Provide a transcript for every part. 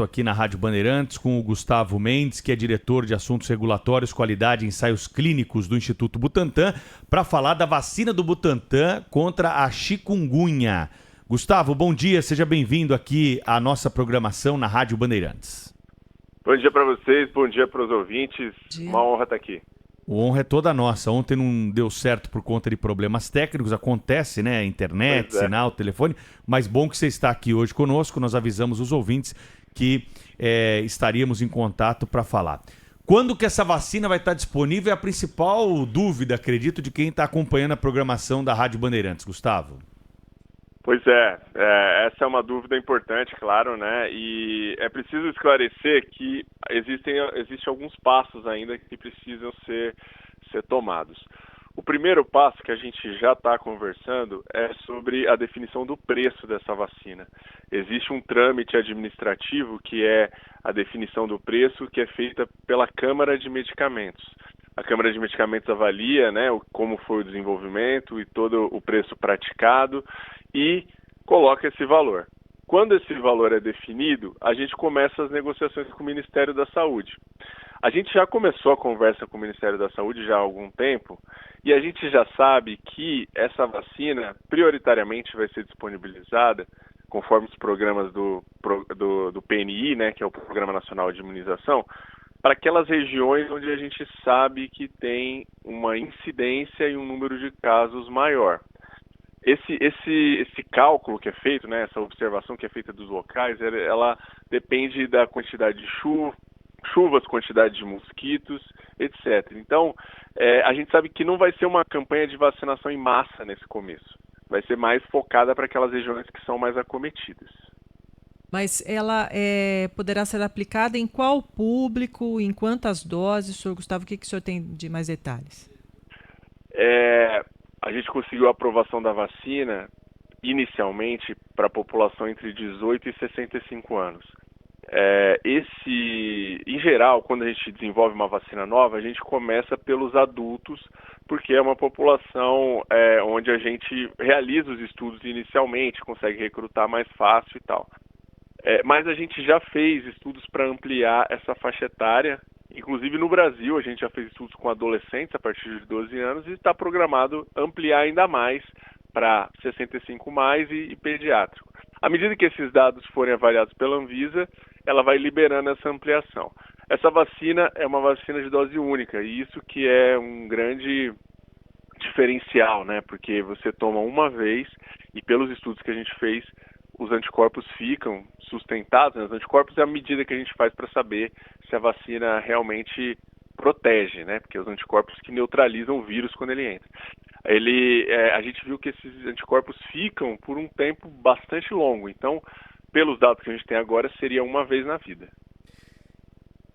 Aqui na Rádio Bandeirantes com o Gustavo Mendes, que é diretor de Assuntos Regulatórios, Qualidade e Ensaios Clínicos do Instituto Butantan, para falar da vacina do Butantan contra a chikungunya. Gustavo, bom dia, seja bem-vindo aqui à nossa programação na Rádio Bandeirantes. Bom dia para vocês, bom dia para os ouvintes, uma honra estar aqui. A honra é toda nossa. Ontem não deu certo por conta de problemas técnicos, acontece, né? Internet, sinal, telefone, mas bom que você está aqui hoje conosco. Nós avisamos os ouvintes que estaríamos em contato para falar. Quando que essa vacina vai estar disponível é a principal dúvida, acredito, de quem está acompanhando a programação da Rádio Bandeirantes. Gustavo. Pois essa é uma dúvida importante, claro, né? E é preciso esclarecer que existem alguns passos ainda que precisam ser tomados. O primeiro passo que a gente já está conversando é sobre a definição do preço dessa vacina. Existe um trâmite administrativo que é a definição do preço, que é feita pela Câmara de Medicamentos. A Câmara de Medicamentos avalia, né, como foi o desenvolvimento e todo o preço praticado e coloca esse valor. Quando esse valor é definido, a gente começa as negociações com o Ministério da Saúde. A gente já começou a conversa com o Ministério da Saúde já há algum tempo e a gente já sabe que essa vacina prioritariamente vai ser disponibilizada conforme os programas do PNI, né, que é o Programa Nacional de Imunização, para aquelas regiões onde a gente sabe que tem uma incidência e um número de casos maior. Esse cálculo que é feito, né, essa observação que é feita dos locais, ela depende da quantidade de chuvas, quantidade de mosquitos, etc. Então, a gente sabe que não vai ser uma campanha de vacinação em massa nesse começo. Vai ser mais focada para aquelas regiões que são mais acometidas. Mas ela poderá ser aplicada em qual público, em quantas doses, senhor Gustavo? O que o senhor tem de mais detalhes? A gente conseguiu a aprovação da vacina inicialmente para a população entre 18 e 65 anos. Em geral, quando a gente desenvolve uma vacina nova, a gente começa pelos adultos, porque é uma população onde a gente realiza os estudos inicialmente, consegue recrutar mais fácil e tal. Mas a gente já fez estudos para ampliar essa faixa etária. Inclusive no Brasil a gente já fez estudos com adolescentes a partir de 12 anos e está programado ampliar ainda mais para 65 mais e pediátrico. À medida que esses dados forem avaliados pela Anvisa, ela vai liberando essa ampliação. Essa vacina é uma vacina de dose única e isso que é um grande diferencial, né? Porque você toma uma vez e pelos estudos que a gente fez, os anticorpos ficam sustentados, né? Os anticorpos é a medida que a gente faz para saber se a vacina realmente protege, né? Porque os anticorpos que neutralizam o vírus quando ele entra. A gente viu que esses anticorpos ficam por um tempo bastante longo. Então, pelos dados que a gente tem agora, seria uma vez na vida.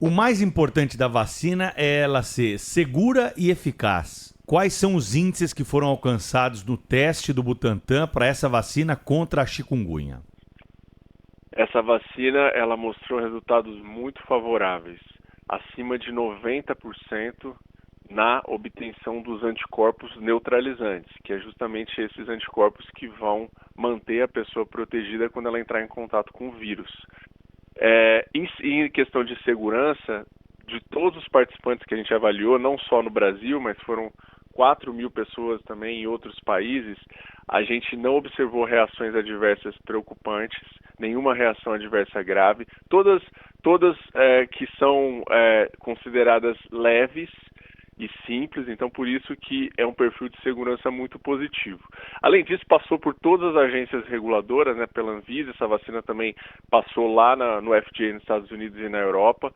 O mais importante da vacina é ela ser segura e eficaz. Quais são os índices que foram alcançados no teste do Butantan para essa vacina contra a chikungunya? Essa vacina, ela mostrou resultados muito favoráveis, acima de 90% na obtenção dos anticorpos neutralizantes, que é justamente esses anticorpos que vão manter a pessoa protegida quando ela entrar em contato com o vírus. Em questão de segurança, de todos os participantes que a gente avaliou, não só no Brasil, mas foram 4.000 pessoas também em outros países, a gente não observou reações adversas preocupantes, nenhuma reação adversa grave, todas que são consideradas leves e simples, então por isso que é um perfil de segurança muito positivo. Além disso, passou por todas as agências reguladoras, né, pela Anvisa, essa vacina também passou lá no FDA nos Estados Unidos e na Europa,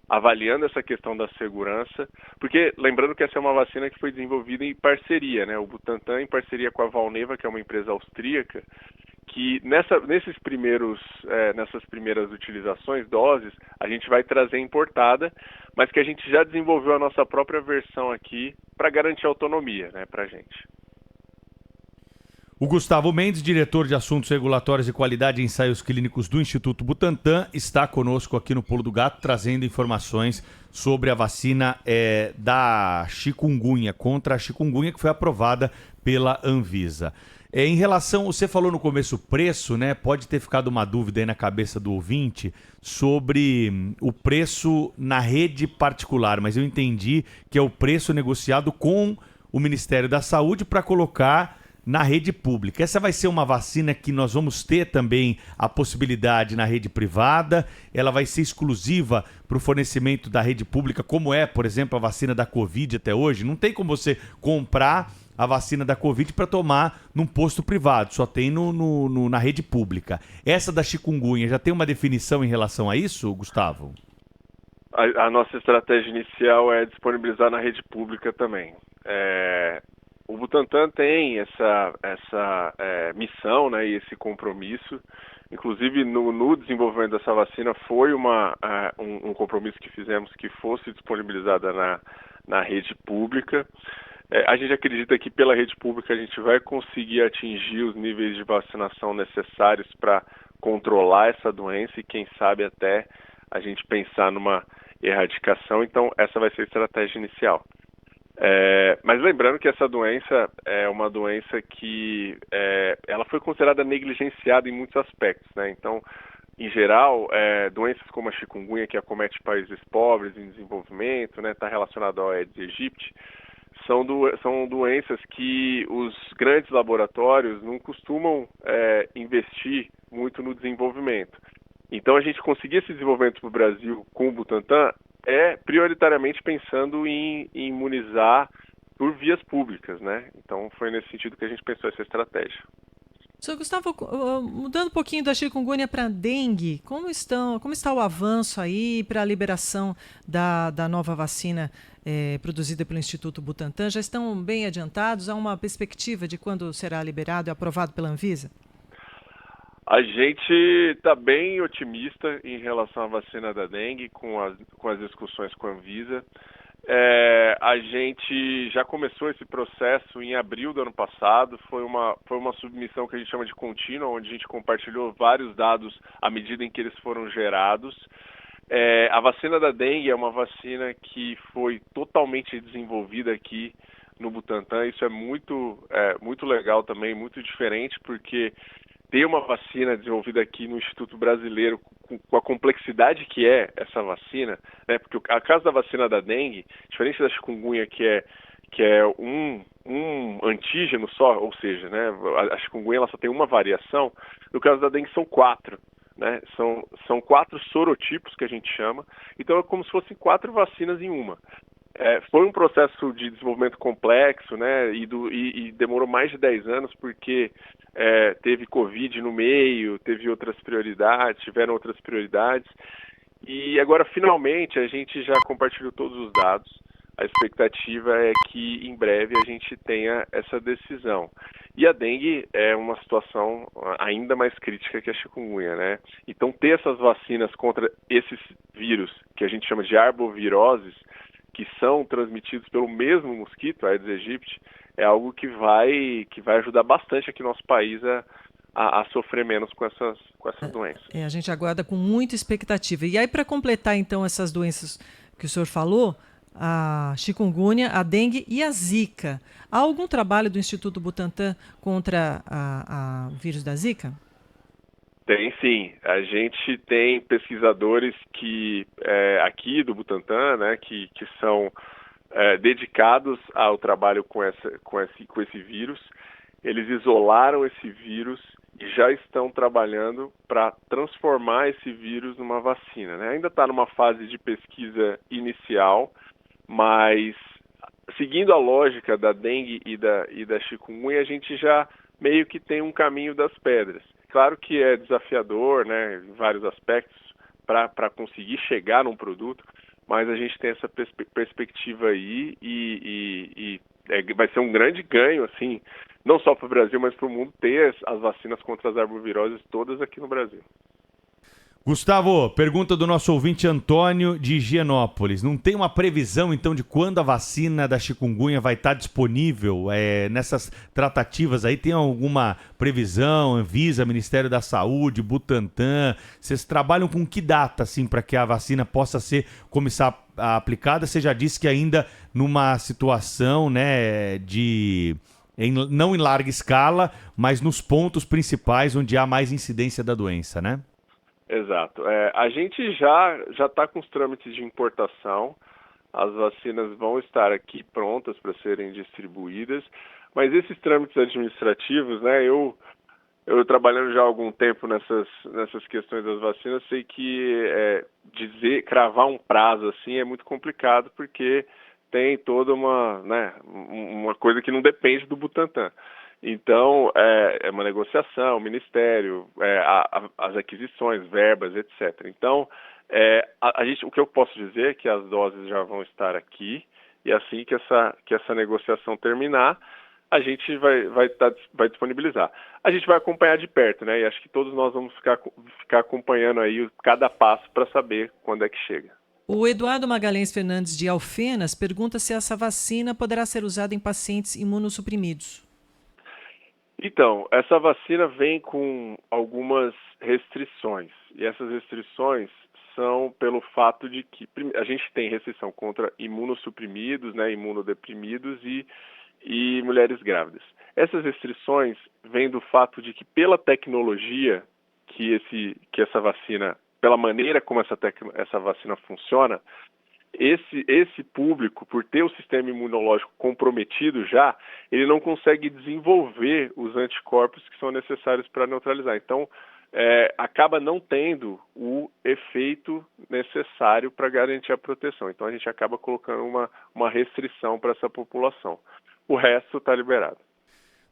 avaliando essa questão da segurança, porque lembrando que essa é uma vacina que foi desenvolvida em parceria, né, o Butantan em parceria com a Valneva, que é uma empresa austríaca, que nessas primeiras utilizações, doses, a gente vai trazer importada, mas que a gente já desenvolveu a nossa própria versão aqui para garantir autonomia, né, para a gente. O Gustavo Mendes, diretor de Assuntos Regulatórios e Qualidade e Ensaios Clínicos do Instituto Butantan, está conosco aqui no Pulo do Gato, trazendo informações sobre a vacina da chikungunya, contra a chikungunya, que foi aprovada pela Anvisa. Em relação, você falou no começo o preço, né? Pode ter ficado uma dúvida aí na cabeça do ouvinte sobre o preço na rede particular, mas eu entendi que é o preço negociado com o Ministério da Saúde para colocar na rede pública. Essa vai ser uma vacina que nós vamos ter também a possibilidade na rede privada, ela vai ser exclusiva para o fornecimento da rede pública, como é, por exemplo, a vacina da Covid até hoje. Não tem como você comprar a vacina da Covid para tomar num posto privado, só tem na rede pública. Essa da chikungunya já tem uma definição em relação a isso, Gustavo? A nossa estratégia inicial é disponibilizar na rede pública também. O Butantan tem essa missão, né, e esse compromisso. Inclusive, no desenvolvimento dessa vacina, foi um compromisso que fizemos que fosse disponibilizada na rede pública. A gente acredita que pela rede pública a gente vai conseguir atingir os níveis de vacinação necessários para controlar essa doença e, quem sabe, até a gente pensar numa erradicação. Então, essa vai ser a estratégia inicial. Mas lembrando que essa doença é uma doença que ela foi considerada negligenciada em muitos aspectos, né? Então, em geral, doenças como a chikungunya, que acomete países pobres em desenvolvimento, né, está relacionado ao Aedes aegypti, são doenças que os grandes laboratórios não costumam investir muito no desenvolvimento. Então, a gente conseguir esse desenvolvimento para o Brasil com o Butantan prioritariamente pensando em imunizar por vias públicas, né? Então, foi nesse sentido que a gente pensou essa estratégia. Sr. Gustavo, mudando um pouquinho da chikungunya para a dengue, como está o avanço aí para a liberação da nova vacina produzida pelo Instituto Butantan? Já estão bem adiantados? Há uma perspectiva de quando será liberado e aprovado pela Anvisa? A gente está bem otimista em relação à vacina da dengue com as discussões com a Anvisa. A gente já começou esse processo em abril do ano passado, foi uma submissão que a gente chama de contínua, onde a gente compartilhou vários dados à medida em que eles foram gerados. A vacina da dengue é uma vacina que foi totalmente desenvolvida aqui no Butantan. Isso é muito legal também, muito diferente, porque ter uma vacina desenvolvida aqui no Instituto Brasileiro com a complexidade que é essa vacina, né? Porque a caso da vacina da dengue, diferente da chikungunya, que é um antígeno só, ou seja, né, a chikungunya ela só tem uma variação, no caso da dengue são 4, né? São 4 sorotipos que a gente chama, então é como se fossem 4 vacinas em uma. Foi um processo de desenvolvimento complexo, né, e demorou mais de 10 anos, porque teve Covid no meio, tiveram outras prioridades, e agora finalmente a gente já compartilhou todos os dados. A expectativa é que em breve a gente tenha essa decisão. E a dengue é uma situação ainda mais crítica que a chikungunya, né? Então ter essas vacinas contra esses vírus, que a gente chama de arboviroses, que são transmitidos pelo mesmo mosquito, a Aedes aegypti, é algo que vai ajudar bastante aqui no nosso país a sofrer menos com essas doenças. A gente aguarda com muita expectativa. E aí, para completar, então, essas doenças que o senhor falou, a chikungunya, a dengue e a zika, há algum trabalho do Instituto Butantan contra o vírus da zika? Tem sim, a gente tem pesquisadores aqui do Butantan, né, que são dedicados ao trabalho com esse vírus. Eles isolaram esse vírus e já estão trabalhando para transformar esse vírus numa vacina, né? Ainda está numa fase de pesquisa inicial, mas seguindo a lógica da dengue e da chikungunya, a gente já meio que tem um caminho das pedras. Claro que é desafiador, né, em vários aspectos, para conseguir chegar num produto, mas a gente tem essa perspectiva aí e vai ser um grande ganho, assim, não só para o Brasil, mas para o mundo, ter as vacinas contra as arboviroses todas aqui no Brasil. Gustavo, pergunta do nosso ouvinte Antônio de Higienópolis. Não tem uma previsão, então, de quando a vacina da chikungunya vai estar disponível? Nessas tratativas aí, tem alguma previsão? Anvisa, Ministério da Saúde, Butantan? Vocês trabalham com que data, assim, para que a vacina possa começar a aplicada? Você já disse que ainda numa situação, né, de não em larga escala, mas nos pontos principais onde há mais incidência da doença, né? Exato. A gente já está com os trâmites de importação, as vacinas vão estar aqui prontas para serem distribuídas, mas esses trâmites administrativos, né, eu trabalhando já há algum tempo nessas questões das vacinas, sei que cravar um prazo assim é muito complicado, porque tem toda uma coisa que não depende do Butantan. Então, é uma negociação, o Ministério, as aquisições, verbas, etc. Então, o que eu posso dizer é que as doses já vão estar aqui, e assim que essa negociação terminar, a gente vai disponibilizar. A gente vai acompanhar de perto, né? E acho que todos nós vamos ficar acompanhando aí cada passo para saber quando é que chega. O Eduardo Magalhães Fernandes de Alfenas pergunta se essa vacina poderá ser usada em pacientes imunossuprimidos. Então, essa vacina vem com algumas restrições, e essas restrições são pelo fato de que a gente tem restrição contra imunossuprimidos, né, imunodeprimidos e mulheres grávidas. Essas restrições vêm do fato de que pela tecnologia que essa vacina, pela maneira como essa vacina funciona, esse público, por ter o sistema imunológico comprometido já, ele não consegue desenvolver os anticorpos que são necessários para neutralizar. Então, acaba não tendo o efeito necessário para garantir a proteção. Então, a gente acaba colocando uma restrição para essa população. O resto está liberado.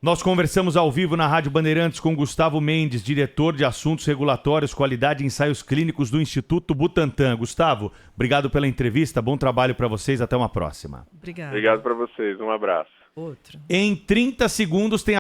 Nós conversamos ao vivo na Rádio Bandeirantes com Gustavo Mendes, diretor de Assuntos Regulatórios, Qualidade e Ensaios Clínicos do Instituto Butantan. Gustavo, obrigado pela entrevista, bom trabalho para vocês, até uma próxima. Obrigado. Obrigado para vocês, um abraço. Outro. Em 30 segundos tem